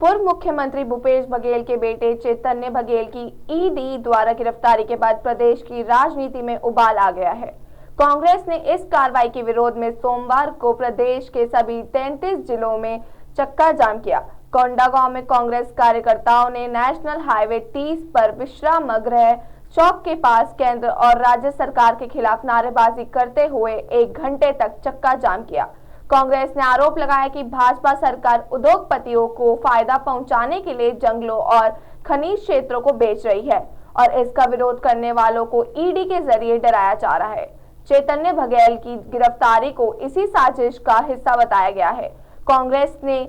पूर्व मुख्यमंत्री भूपेश बघेल के बेटे चैतन्य बघेल की ईडी द्वारा गिरफ्तारी के बाद प्रदेश की राजनीति में उबाल आ गया है। कांग्रेस ने इस कार्रवाई के विरोध में सोमवार को प्रदेश के सभी 33 जिलों में चक्का जाम किया। कोंडागांव में कांग्रेस कार्यकर्ताओं ने नेशनल हाईवे 30 पर विश्राम गृह चौक के पास केंद्र और राज्य सरकार के खिलाफ नारेबाजी करते हुए 1 घंटे तक चक्का जाम किया। कांग्रेस ने आरोप लगाया कि भाजपा सरकार उद्योगपतियों को फायदा पहुंचाने के लिए जंगलों और खनिज क्षेत्रों को बेच रही है और इसका विरोध करने वालों को ईडी के जरिए डराया जा रहा है। चैतन्य बघेल की गिरफ्तारी को इसी साजिश का हिस्सा बताया गया है। कांग्रेस ने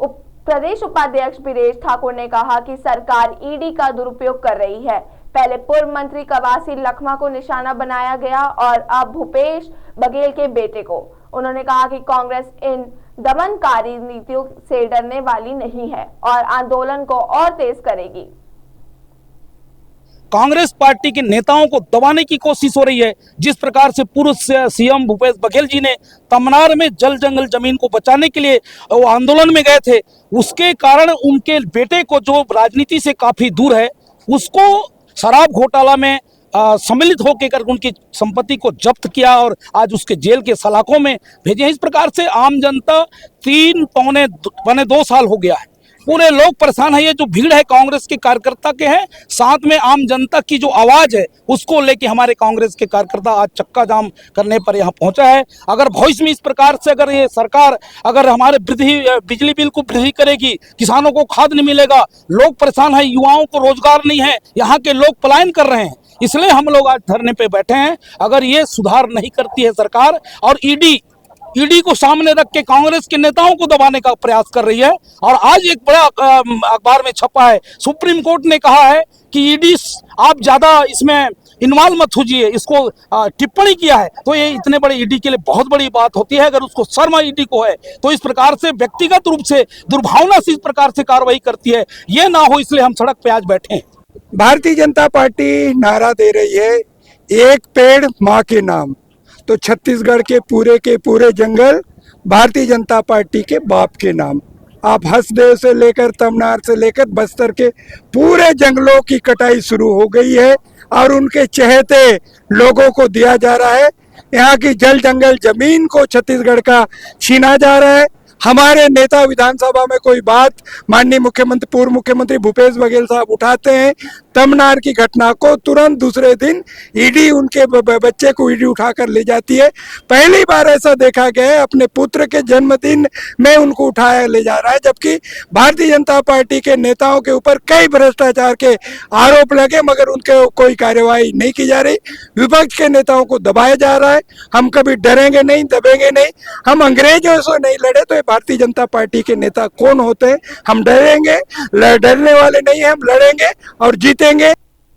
प्रदेश उपाध्यक्ष बीरेश ठाकुर ने कहा कि सरकार ईडी का दुरुपयोग कर रही है। पहले पूर्व मंत्री कवासी लखमा को निशाना बनाया गया और अब भूपेश बघेल के बेटे को। उन्होंने कहा कि कांग्रेस इन दमनकारी नीतियों से डरने वाली नहीं है और आंदोलन को और तेज करेगी। कांग्रेस पार्टी के नेताओं को दबाने की कोशिश हो रही है। जिस प्रकार से पूर्व सीएम भूपेश बघेल जी ने तमनार में जल जंगल जमीन को बचाने के लिए वो आंदोलन में गए थे, उसके कारण उनके बेटे को जो राजनीति से काफी दूर है, उसको शराब घोटाला में सम्मिलित होकर उनकी संपत्ति को जब्त किया और आज उसके जेल के सलाखों में भेजे। इस प्रकार से आम जनता 3 पौने 2 साल हो गया है, पूरे लोग परेशान है। ये जो भीड़ है कांग्रेस के कार्यकर्ता के है, साथ में आम जनता की जो आवाज है उसको लेके हमारे कांग्रेस के कार्यकर्ता आज चक्का जाम करने पर यहाँ पहुंचा है। अगर भविष्य में इस प्रकार से अगर ये सरकार अगर हमारे बिजली बिल को वृद्धि करेगी, किसानों को खाद नहीं मिलेगा, लोग परेशान है, युवाओं को रोजगार नहीं है, यहाँ के लोग पलायन कर रहे हैं, इसलिए हम लोग आज धरने पे बैठे हैं। अगर ये सुधार नहीं करती है सरकार और ईडी को सामने रख के कांग्रेस के नेताओं को दबाने का प्रयास कर रही है। और आज एक बड़ा अखबार में छपा है, सुप्रीम कोर्ट ने कहा है कि ईडी आप ज्यादा इसमें इन्वॉल्व मत होजिए, इसको टिप्पणी किया है। तो ये इतने बड़े ईडी के लिए बहुत बड़ी बात होती है। अगर उसको शर्म ईडी को है तो इस प्रकार से व्यक्तिगत रूप से दुर्भावना से इस प्रकार से कार्रवाई करती है, ये ना हो इसलिए हम सड़क पे आज बैठे हैं। भारतीय जनता पार्टी नारा दे रही है, एक पेड़ मां के नाम। तो छत्तीसगढ़ के पूरे जंगल भारतीय जनता पार्टी के बाप के नाम। आप हसदेव से लेकर तमनार से लेकर बस्तर के पूरे जंगलों की कटाई शुरू हो गई है और उनके चहेते लोगों को दिया जा रहा है। यहाँ की जल जंगल जमीन को छत्तीसगढ़ का छीना जा रहा है। हमारे नेता विधानसभा में कोई बात माननीय पूर्व मुख्यमंत्री भूपेश बघेल साहब उठाते हैं, तमनार की घटना को तुरंत दूसरे दिन ईडी उनके बच्चे को ईडी उठाकर ले जाती है। पहली बार ऐसा देखा गया है, अपने पुत्र के जन्मदिन में उनको उठाया ले जा रहा है, जबकि भारतीय जनता पार्टी के नेताओं के ऊपर कई भ्रष्टाचार के आरोप लगे मगर उनके कोई कार्यवाही नहीं की जा रही। विपक्ष के नेताओं को दबाया जा रहा है। हम कभी डरेंगे नहीं, दबेंगे नहीं। हम अंग्रेजों से नहीं लड़े तो भारतीय जनता पार्टी के नेता कौन होते हैं? हम डरेंगे? डरने वाले नहीं हैं, हम लड़ेंगे और जीतेंगे।